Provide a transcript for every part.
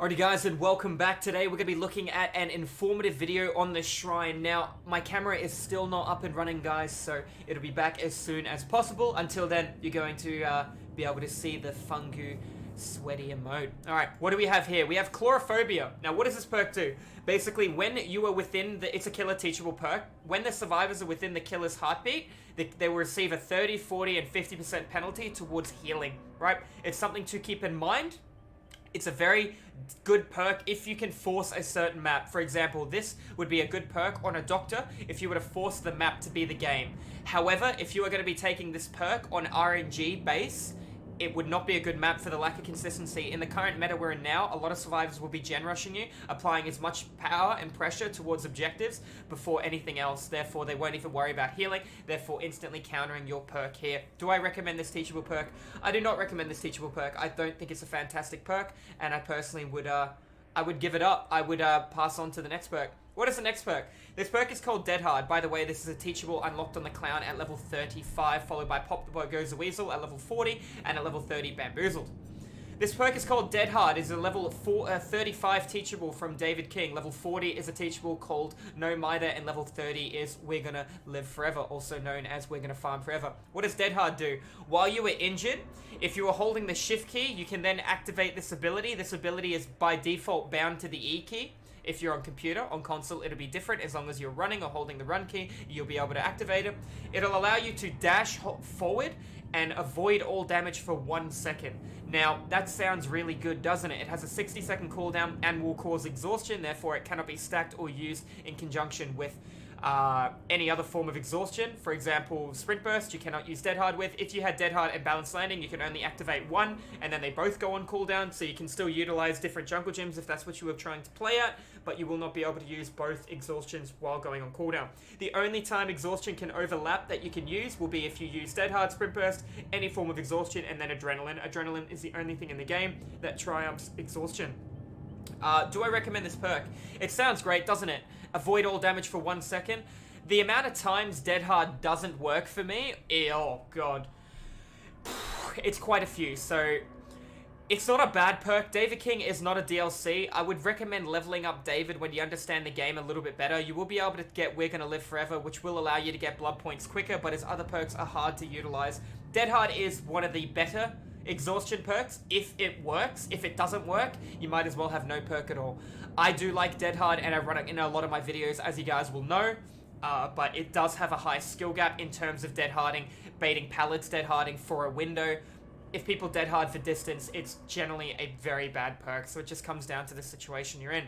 Alrighty guys, and welcome back. Today we're going to be looking at an informative video on the shrine. Now, my camera is still not up and running, guys, so it'll be back as soon as possible. Until then, you're going to be able to see the Fungoose sweaty emote. Alright, what do we have here? We have Chlorophobia. Now, what does this perk do? Basically, when you are within the... It's a killer teachable perk. When the survivors are within the killer's heartbeat, they will receive a 30, 40, and 50% penalty towards healing, right? It's something to keep in mind. It's a very good perk if you can force a certain map. For example, this would be a good perk on a doctor if you were to force the map to be the game. However, if you are going to be taking this perk on RNG base, it would not be a good map for the lack of consistency. In the current meta we're in now, a lot of survivors will be gen rushing you, applying as much power and pressure towards objectives before anything else. Therefore, they won't even worry about healing, therefore instantly countering your perk here. Do I recommend this teachable perk? I do not recommend this teachable perk. I don't think it's a fantastic perk, and I personally would, I would give it up. I would pass on to the next perk. What is the next perk? This perk is called Deadhard. By the way, this is a teachable unlocked on the Clown at level 35, followed by Pop the Boy Goes the Weasel at level 40, and at level 30, Bamboozled. This perk is called Deadhard. It's a level 35 teachable from David King. Level 40 is a teachable called No Mither, and level 30 is We're Gonna Live Forever, also known as We're Gonna Farm Forever. What does Deadhard do? While you are injured, if you are holding the shift key, you can then activate this ability. This ability is by default bound to the E key. If you're on computer, on console, it'll be different. As long as you're running or holding the run key, you'll be able to activate it. It'll allow you to dash forward and avoid all damage for 1 second. Now, that sounds really good, doesn't it? It has a 60-second cooldown and will cause exhaustion, therefore it cannot be stacked or used in conjunction with any other form of exhaustion. For example, Sprint Burst, you cannot use Deadhard with. If you had Deadhard and Balanced Landing, you can only activate one, and then they both go on cooldown, so you can still utilize different jungle gyms if that's what you were trying to play at, but you will not be able to use both exhaustions while going on cooldown. The only time exhaustion can overlap that you can use will be if you use Deadhard, Sprint Burst, any form of exhaustion, and then Adrenaline. Adrenaline is the only thing in the game that triumphs exhaustion. Do I recommend this perk? It sounds great, doesn't it? Avoid all damage for 1 second. The amount of times Deadhard doesn't work for me, oh god. It's quite a few, so it's not a bad perk. David King is not a DLC. I would recommend leveling up David when you understand the game a little bit better. You will be able to get We're Gonna Live Forever, which will allow you to get blood points quicker, but his other perks are hard to utilize. Deadhard is one of the better exhaustion perks if it works. If it doesn't work, you might as well have no perk at all. I do like Deadhard, and I run it in a lot of my videos, as you guys will know, but it does have a high skill gap in terms of deadharding, baiting pallets, deadharding for a window. If people deadhard for distance, it's generally a very bad perk, so it just comes down to the situation you're in.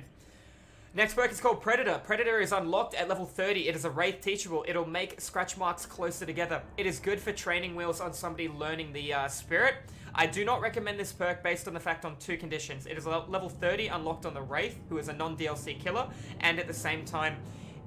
Next perk is called Predator. Predator is unlocked at level 30. It is a Wraith teachable. It'll make scratch marks closer together. It is good for training wheels on somebody learning the Spirit. I do not recommend this perk based on the fact on two conditions. It is level 30 unlocked on the Wraith, who is a non-DLC killer, and at the same time,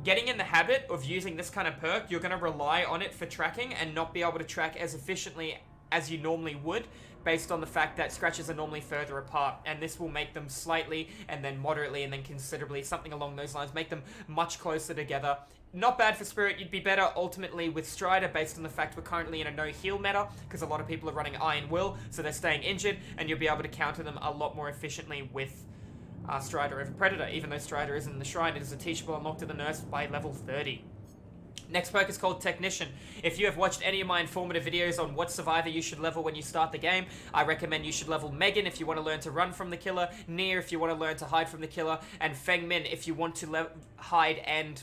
getting in the habit of using this kind of perk, you're going to rely on it for tracking and not be able to track as efficiently as you normally would, based on the fact that scratches are normally further apart, and this will make them slightly, and then moderately, and then considerably, something along those lines, make them much closer together. Not bad for Spirit. You'd be better ultimately with Strider, based on the fact we're currently in a no-heal meta, because a lot of people are running Iron Will, so they're staying injured, and you'll be able to counter them a lot more efficiently with Strider over Predator. Even though Strider isn't in the Shrine, it is a teachable unlocked to the nurse by level 30. Next perk is called Technician. If you have watched any of my informative videos on what survivor you should level when you start the game, I recommend you should level Megan if you want to learn to run from the killer, Nier if you want to learn to hide from the killer, and Feng Min if you want to hide and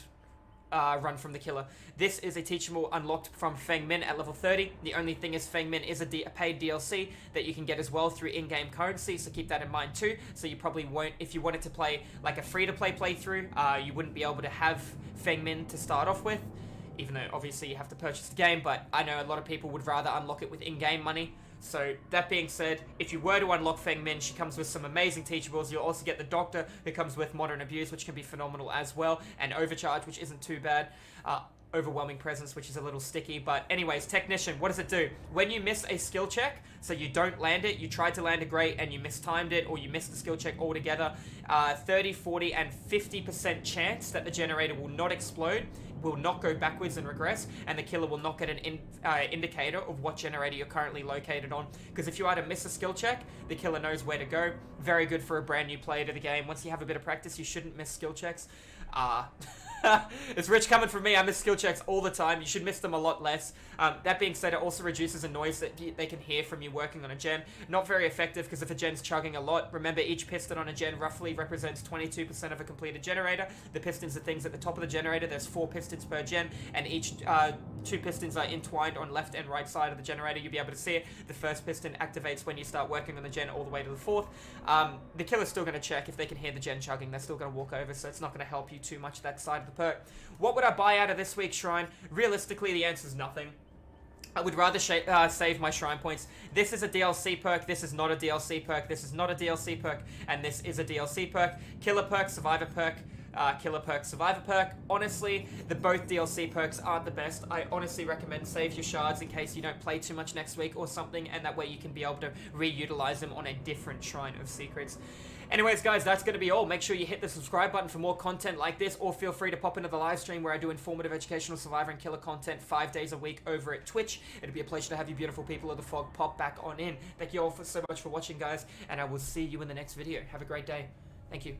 run from the killer. This is a teachable unlocked from Feng Min at level 30. The only thing is Feng Min is a paid DLC that you can get as well through in-game currency, so keep that in mind too. So you probably won't, if you wanted to play like a free-to-play playthrough, you wouldn't be able to have Feng Min to start off with, even though obviously you have to purchase the game, but I know a lot of people would rather unlock it with in-game money. So that being said, if you were to unlock Feng Min, she comes with some amazing teachables. You'll also get the Doctor, who comes with Modern Abuse, which can be phenomenal as well, and Overcharge, which isn't too bad. overwhelming presence, which is a little sticky. But anyways, technician, what does it do? When you miss a skill check, so you don't land it, you tried to land a great and you mistimed it, or you missed the skill check altogether, 30, 40, and 50% chance that the generator will not explode, will not go backwards and regress, and the killer will not get an indicator of what generator you're currently located on. Because if you are to miss a skill check, the killer knows where to go. Very good for a brand new player to the game. Once you have a bit of practice, you shouldn't miss skill checks. It's rich coming from me. I miss skill checks all the time. You should miss them a lot less. That being said, it also reduces the noise that they can hear from you working on a gen. Not very effective, because if a gen's chugging a lot, remember each piston on a gen roughly represents 22% of a completed generator. The pistons are things at the top of the generator. There's 4 pistons per gen, and each 2 pistons are entwined on left and right side of the generator. You'll be able to see it. The first piston activates when you start working on the gen all the way to the 4th. The killer's still going to check if they can hear the gen chugging. They're still going to walk over, so it's not going to help you too much that side of the perk. What would I buy out of this week's shrine? Realistically, the answer is nothing. I would rather save my shrine points. This is a DLC perk, this is not a DLC perk, this is not a DLC perk, and this is a DLC perk. Killer perk, survivor perk, killer perk, survivor perk. Honestly, both DLC perks aren't the best. I honestly recommend save your shards in case you don't play too much next week or something, and that way you can be able to reutilize them on a different Shrine of Secrets. Anyways, guys, that's going to be all. Make sure you hit the subscribe button for more content like this, or feel free to pop into the live stream where I do informative, educational, survivor, and killer content 5 days a week over at Twitch. It'd be a pleasure to have you beautiful people of the fog pop back on in. Thank you all so much for watching, guys, and I will see you in the next video. Have a great day. Thank you.